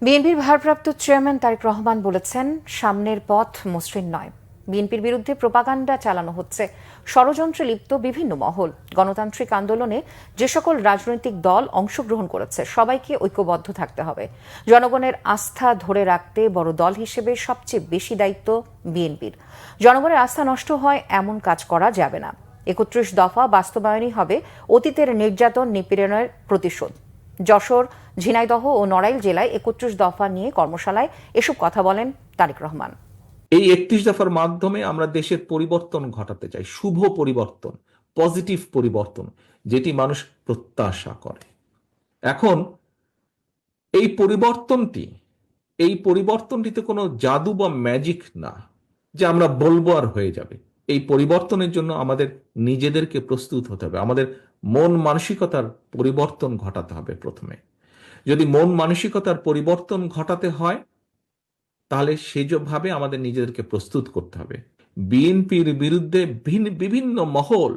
বিএনপির ভারপ্রাপ্ত চেয়ারম্যান তারেক রহমান বলেছেন, সামনের পথ মসৃণ নয়। বিএনপির বিরুদ্ধে প্রোপাগান্ডা চালানো হচ্ছে। ষড়যন্ত্রে লিপ্ত বিভিন্ন মহল। গণতান্ত্রিক আন্দোলনে যে সকল রাজনৈতিক দল অংশগ্রহণ করেছে সবাইকে ঐক্যবদ্ধ থাকতে হবে। জনগণের আস্থা ধরে রাখতে বড় দল হিসেবে সবচেয়ে বেশি দায়িত্ব বিএনপির। জনগণের আস্থা নষ্ট হয় এমন কাজ করা যাবে না। ৩১ দফা বাস্তবায়নই হবে অতীতের নির্যাতন নিপীড়নের প্রতিশোধ। যশোর, ঝিনাইদহ ও নড়াইল জেলায় ৩১ দফা নিয়ে কর্মশালায় এসব কথা বলেন তারেক রহমান। এই ৩১ দফার মাধ্যমে আমরা দেশের পরিবর্তন ঘটাতে চাই, শুভ পরিবর্তন, পজিটিভ পরিবর্তন, যেটি মানুষ প্রত্যাশা করে। এখন এই পরিবর্তনটিতে কোনো জাদু বা ম্যাজিক না যে আমরা বলবো আর হয়ে যাবে। এই পরিবর্তনের জন্য আমাদের নিজেদেরকে প্রস্তুত হতে হবে, আমাদের মন মানসিকতার পরিবর্তন ঘটাতে হবে। প্রথমে যদি মন মানসিকতার পরিবর্তন ঘটাতে হয়, তাহলে সেভাবে আমাদের নিজেদেরকে প্রস্তুত করতে হবে। বিএনপির বিরুদ্ধে বিভিন্ন মহল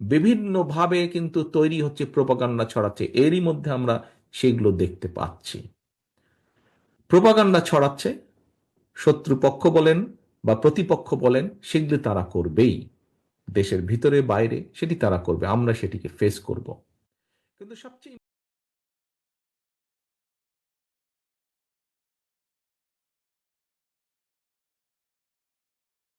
বিভিন্নভাবে কিন্তু তৈরি হচ্ছে, প্রোপাগান্ডা ছড়াচ্ছে। এরই মধ্যে আমরা সেগুলো দেখতে পাচ্ছি। প্রোপাগান্ডা ছড়াচ্ছে, শত্রুপক্ষ বলেন বা প্রতিপক্ষ বলেন, সেগুলো তারা করবেই। দেশের ভিতরে বাইরে সেটি তারা করবে, আমরা সেটিকে ফেস করব। কিন্তু সবচেয়ে